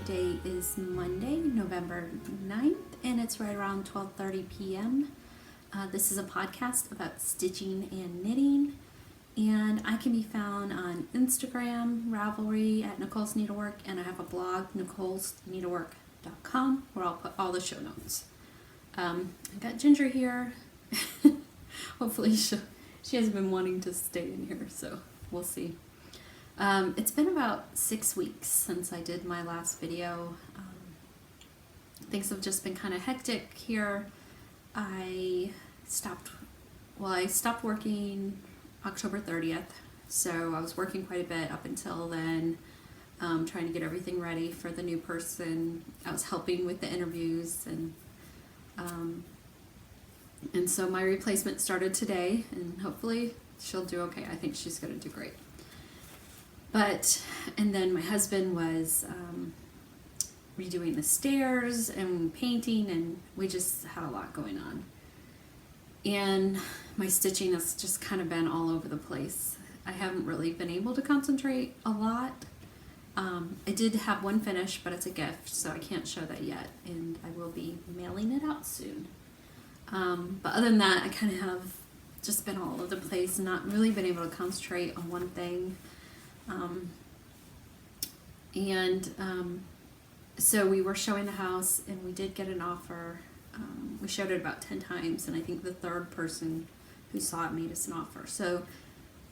Today is Monday, November 9th, and it's right around 12:30 p.m. This is a podcast about stitching and knitting, and I can be found on Instagram, Ravelry at Nicole's Needlework, and I have a blog, nicolesneedlework.com, where I'll put all the show notes. I got Ginger here. Hopefully she has been wanting to stay in here, so we'll see. It's been about 6 weeks since I did my last video. Things have just been kind of hectic here. I stopped working October 30th, so I was working quite a bit up until then, trying to get everything ready for the new person. I was helping with the interviews, and so my replacement started today, and hopefully she'll do okay. I think she's going to do great. And then my husband was redoing the stairs and painting, and we just had a lot going on. And my stitching has just kind of been all over the place. I haven't really been able to concentrate a lot. I did have one finish, but it's a gift, so I can't show that yet, and I will be mailing it out soon. But other than that, I kind of have just been all over the place, not really been able to concentrate on one thing. So we were showing the house, and we did get an offer. We showed it about 10 times, and I think the third person who saw it made us an offer. So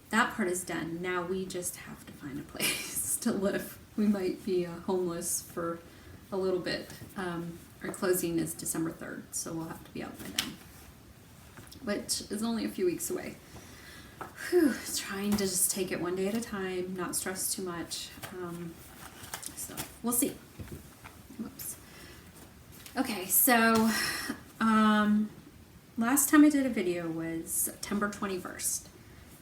that part is done. Now we just have to find a place to live. We might be homeless for a little bit. Our closing is December 3rd, so we'll have to be out by then, which is only a few weeks away. Whew, trying to just take it one day at a time, not stress too much. So we'll see. Whoops. Okay, so last time I did a video was September 21st.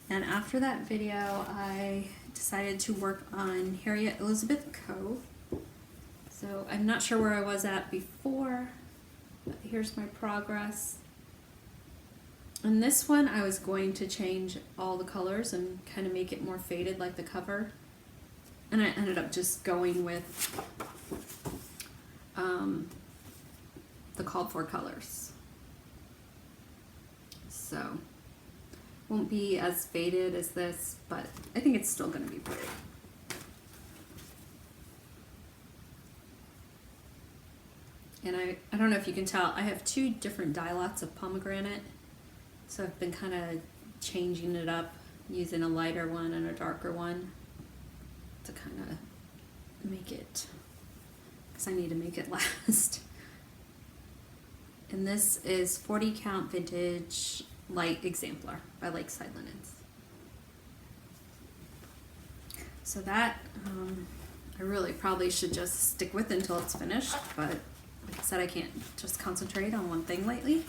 And after that video, I decided to work on Harriet Elizabeth Coe. So I'm not sure where I was at before, but here's my progress. On this one, I was going to change all the colors and kind of make it more faded like the cover. And I ended up just going with the called for colors. So, won't be as faded as this, but I think it's still going to be pretty. And I don't know if you can tell, I have two different dye lots of pomegranate. So I've been kind of changing it up, using a lighter one and a darker one to kind of make it, because I need to make it last. And this is 40 count vintage light exemplar by Lakeside Linens. So that I really probably should just stick with until it's finished, but like I said, I can't just concentrate on one thing lately.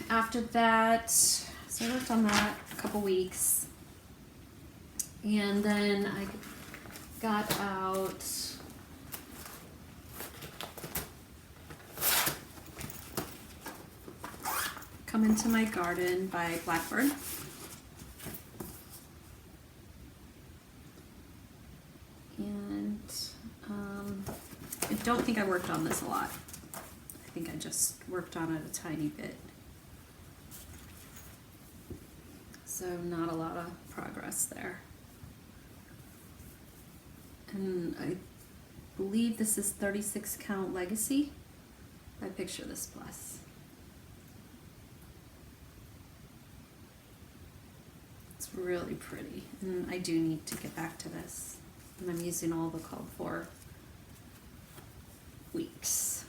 After that, so I worked on that a couple weeks, and then I got out Come Into My Garden by Blackbird. And I don't think I worked on this a lot. I think I just worked on it a tiny bit. So not a lot of progress there. And I believe this is 36 count Legacy by Picture This Plus. It's really pretty, and I do need to get back to this. And I'm using all the called for weeks.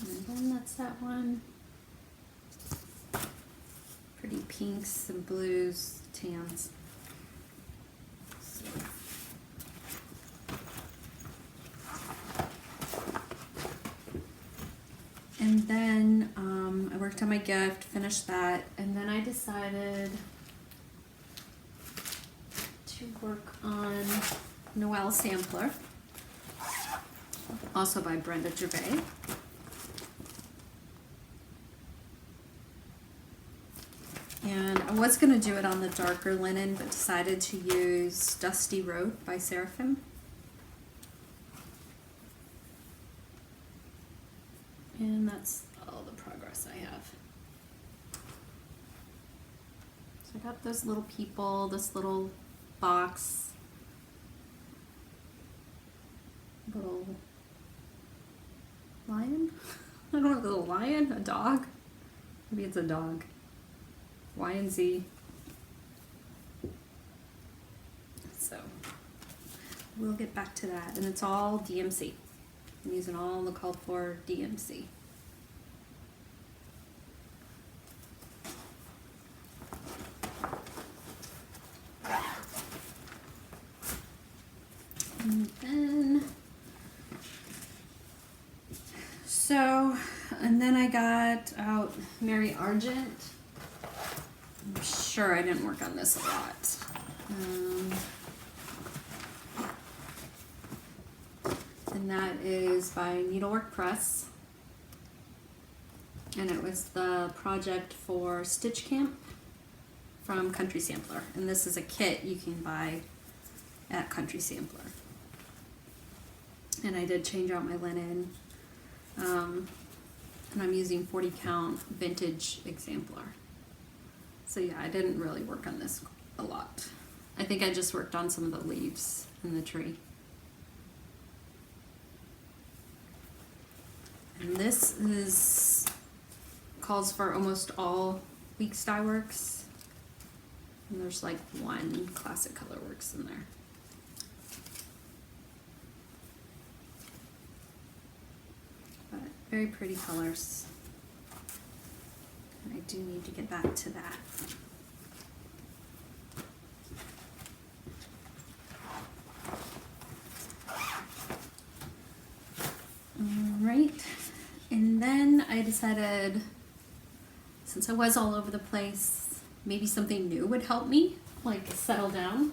And then that's that one. Pretty pinks and blues, tans. So. And then I worked on my gift, finished that, and then I decided to work on Noel Sampler. also by Brenda Gervais. And I was going to do it on the darker linen, but decided to use Dusty Road by Seraphim. And that's all the progress I have. So I got those little people, this little box, little lion? I don't know, a little lion, a dog? Maybe it's a dog. Y and Z. So we'll get back to that. And it's all DMC. I'm using all the called for DMC. And then I got out Mary Argent. I'm sure I didn't work on this a lot. And that is by Needlework Press. And it was the project for Stitch Camp from Country Sampler. And this is a kit you can buy at Country Sampler. And I did change out my linen. And I'm using 40 count vintage exemplar. So yeah, I didn't really work on this a lot. I think I just worked on some of the leaves in the tree. And this is calls for almost all Weeks Dye Works. And there's like one Classic Color Works in there. But very pretty colors. And I do need to get back to that. Alright, and then I decided, since I was all over the place, maybe something new would help me, like settle down.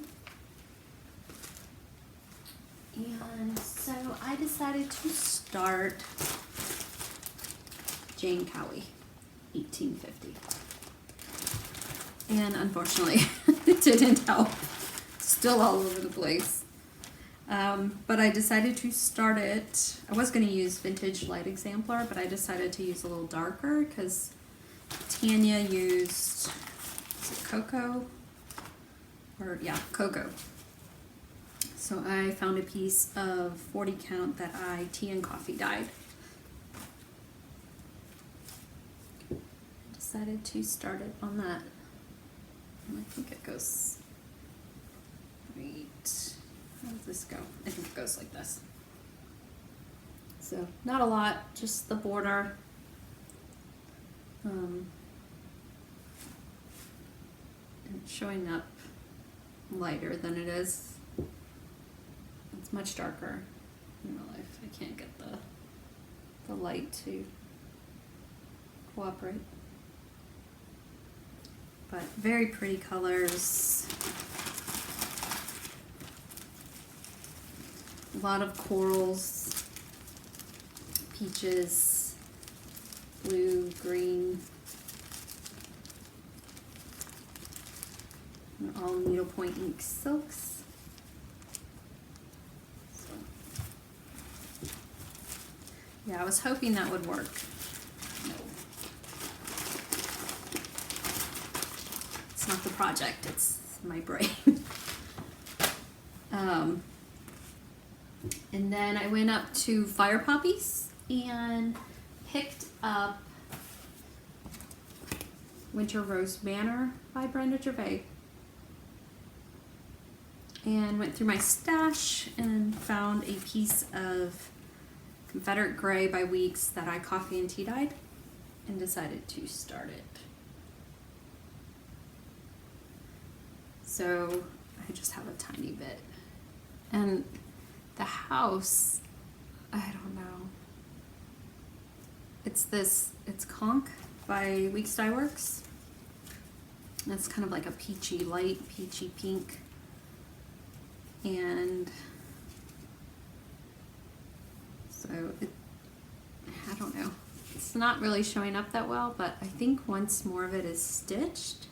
And so I decided to start Jane Cowie, 1850. And unfortunately, it didn't help. Still all over the place. But I decided to start it. I was going to use Vintage Light Exemplar, but I decided to use a little darker because Tanya used, is it Cocoa? Or yeah, Cocoa. So I found a piece of 40 count that I tea and coffee dyed. I decided to start it on that. And I think it goes right. How does this go? I think it goes like this. So not a lot, just the border. And it's showing up lighter than it is. It's much darker in real life. I can't get the light to cooperate. But very pretty colors. A lot of corals, peaches, blue, green. And all needlepoint ink silks. So, yeah, I was hoping that would work. No. It's not the project, it's my brain. And then I went up to Fire Poppies and picked up Winter Rose Manor by Brenda Gervais. And went through my stash and found a piece of Confederate Gray by Weeks that I coffee and tea dyed and decided to start it. So I just have a tiny bit. And the house, I don't know. It's Conch by Weeks Dye Works. It's kind of like a peachy, light peachy pink. And so I don't know. It's not really showing up that well, but I think once more of it is stitched,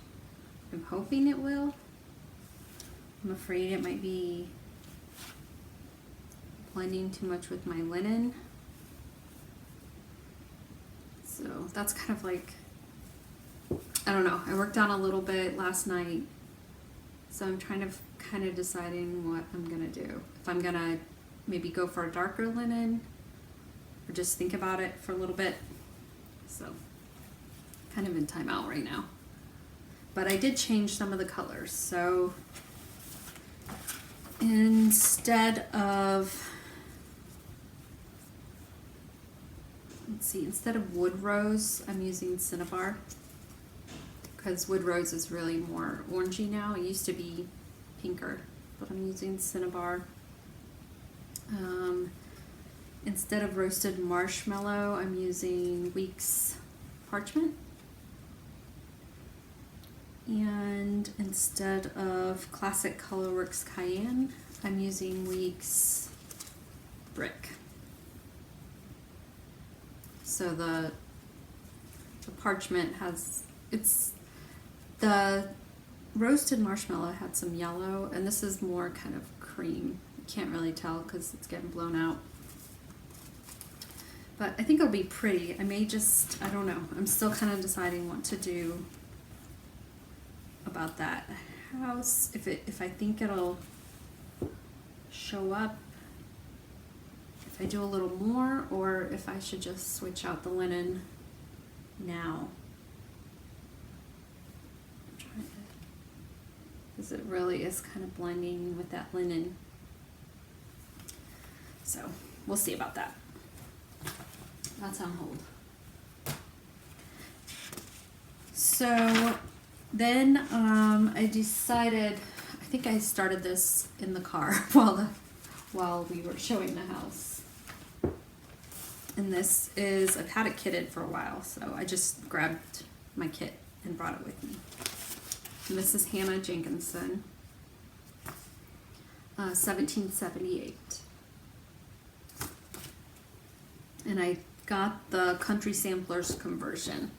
I'm hoping it will. I'm afraid it might be blending too much with my linen. So that's kind of like, I don't know. I worked on a little bit last night, so I'm kind of deciding what I'm gonna do. If I'm gonna maybe go for a darker linen or just think about it for a little bit. So kind of in timeout right now. But I did change some of the colors. So instead of, let's see, instead of wood rose, I'm using cinnabar, because wood rose is really more orangey now. It used to be pinker, but I'm using cinnabar. Instead of roasted marshmallow, I'm using Weeks parchment. And instead of Classic Colorworks Cayenne, I'm using Weeks brick. So the parchment has, the roasted marshmallow had some yellow, and this is more kind of cream. You can't really tell because it's getting blown out. But I think it'll be pretty. I may just, I don't know. I'm still kind of deciding what to do about that house. If I think it'll show up, if I do a little more, or if I should just switch out the linen now. I'm trying to, because it really is kind of blending with that linen. So we'll see about that. That's on hold. So then I decided, I think I started this in the car while we were showing the house. And this is, I've had it kitted for a while, so I just grabbed my kit and brought it with me. And this is Hannah Jenkinson, 1778. And I got the Country Samplers conversion.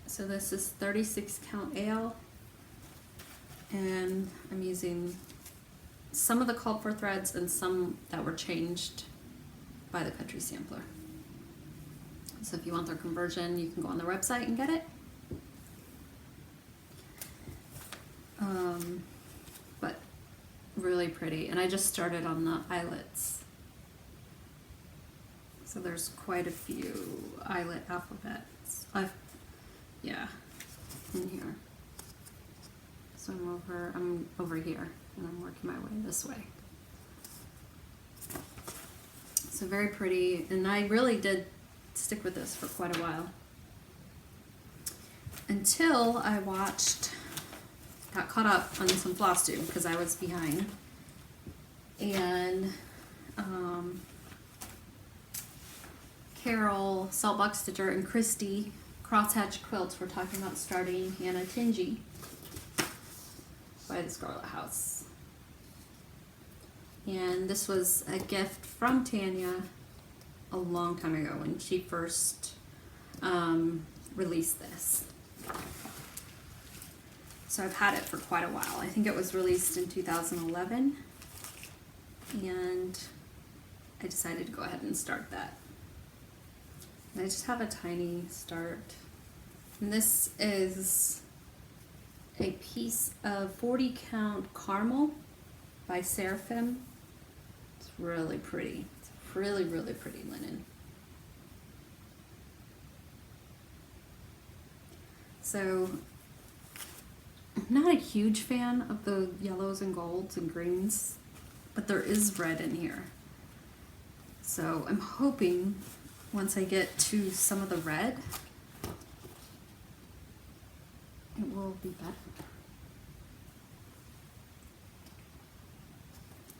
So this is 36 count ale, and I'm using some of the called for threads and some that were changed by the Country Sampler. So if you want their conversion, you can go on their website and get it. But really pretty, and I just started on the eyelets. So there's quite a few eyelet alphabets. Yeah, in here. So I'm over here, and I'm working my way this way. So very pretty, and I really did stick with this for quite a while. Until I got caught up on some FlossTube because I was behind. And Carol, Saltbox Stitcher, and Christy, Crosshatch Quilts, were talking about starting Hannah Tingy by the Scarlet House. And this was a gift from Tanya a long time ago when she first released this. So I've had it for quite a while. I think it was released in 2011, and I decided to go ahead and start that. And I just have a tiny start. And this is a piece of 40 count caramel by Seraphim. It's really pretty. It's really, really pretty linen. So I'm not a huge fan of the yellows and golds and greens, but there is red in here. So I'm hoping once I get to some of the red, it will be better.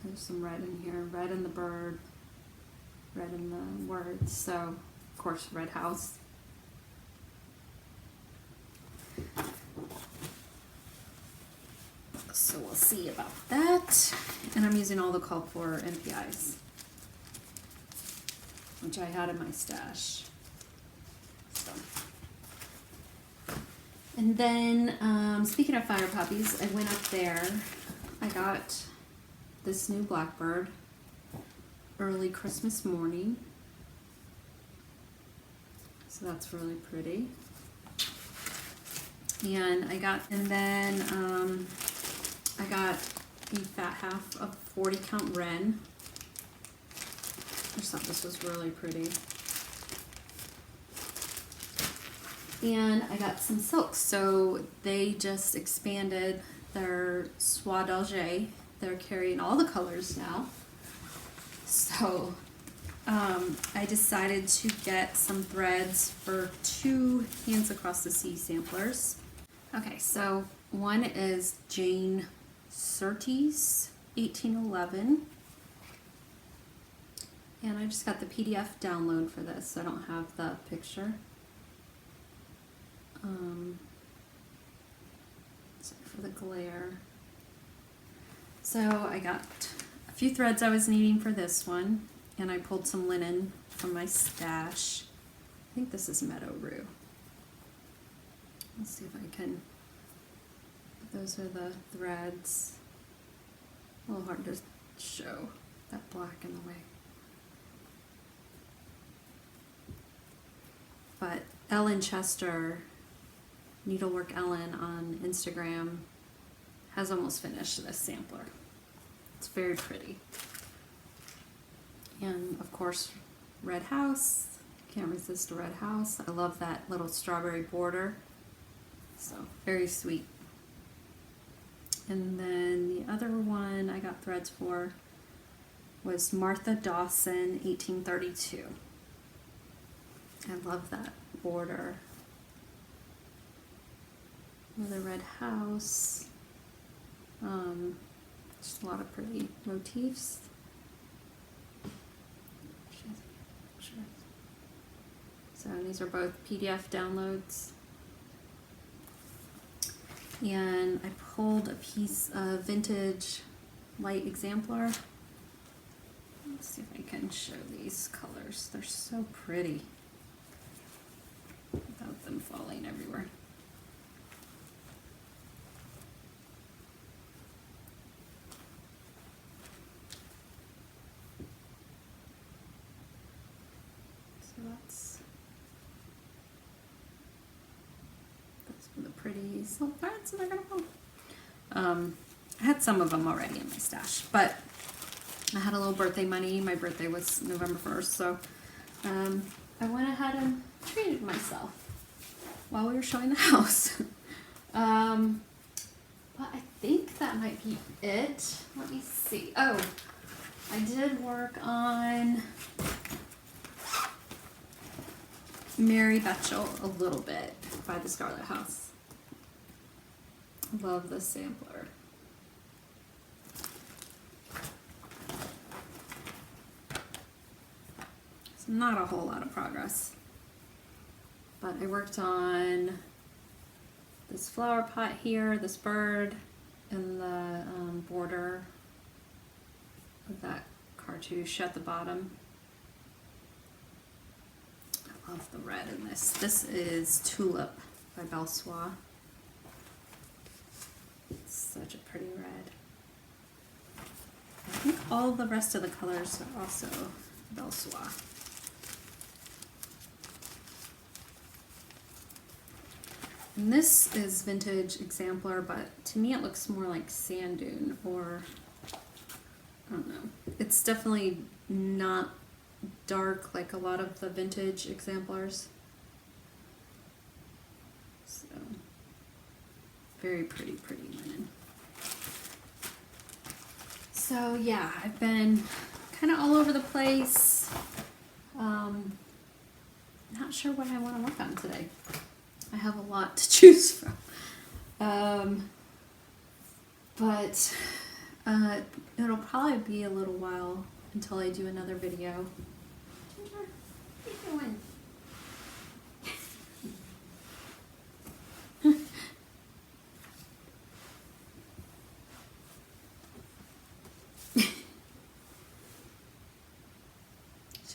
There's some red in here, red in the bird, red in the words, so of course red house. So we'll see about that. And I'm using all the called for NPIs, which I had in my stash. So. And then, speaking of fire puppies, I went up there. I got this new blackbird early Christmas morning. So that's really pretty. And I got a fat half of 40 count wren. I just thought this was really pretty. And I got some silks. So they just expanded their soie d'Alger. They're carrying all the colors now. So I decided to get some threads for 2 Hands Across the Sea samplers. Okay, so one is Jane Surtees 1811. And I just got the PDF download for this, so I don't have the picture. Sorry for the glare. So I got a few threads I was needing for this one, and I pulled some linen from my stash. I think this is Meadow Rue. Let's see if I can. Those are the threads. A little hard to show that black in the way. But Ellen Chester, Needlework Ellen on Instagram, has almost finished this sampler. It's very pretty. And of course, Red House. Can't resist a red house. I love that little strawberry border. So very sweet. And then the other one I got threads for was Martha Dawson 1832. I love that border. Another red house. Just a lot of pretty motifs. So these are both PDF downloads. And I pulled a piece of vintage light exemplar. Let's see if I can show these colors. They're so pretty without them falling everywhere. So that's some of the pretty silk threads that are gonna go. I had some of them already in my stash, but I had a little birthday money. My birthday was November 1st, so I went ahead and treated myself while we were showing the house. But I think that might be it. Let me see. Oh, I did work on Mary Betchel a little bit by the Scarlet House. Love this sampler. It's not a whole lot of progress, but I worked on this flower pot here, this bird, and the border of that cartouche at the bottom. I love the red in this. This is Tulip by Belsois. It's such a pretty red. I think all the rest of the colors are also Belsois. And this is vintage exemplar, but to me it looks more like sand dune, or I don't know. It's definitely not dark like a lot of the vintage exemplars. So very pretty linen. So yeah, I've been kind of all over the place. Not sure what I want to work on today. I have a lot to choose from. But it'll probably be a little while until I do another video. Ginger, what are you doing?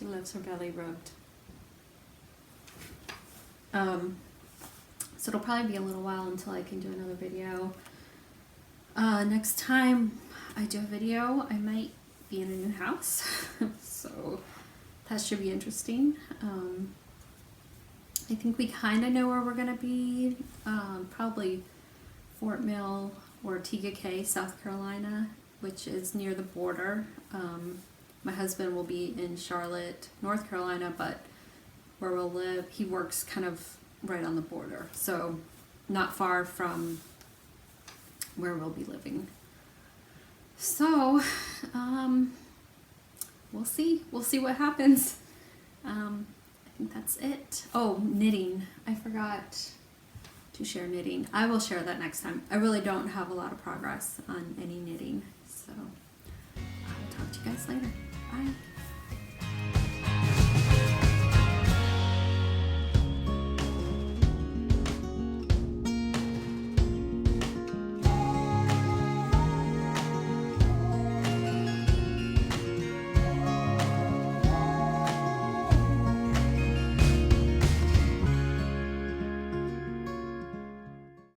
She loves her belly rubbed. So it'll probably be a little while until I can do another video. Next time I do a video, I might be in a new house. So that should be interesting. I think we kind of know where we're going to be. Probably Fort Mill or TGK, South Carolina, which is near the border. My husband will be in Charlotte, North Carolina, but where we'll live, he works kind of right on the border, so not far from where we'll be living. So we'll see what happens. I think that's it. Oh, knitting, I forgot to share knitting. I will share that next time. I really don't have a lot of progress on any knitting, so I'll talk to you guys later. Bye.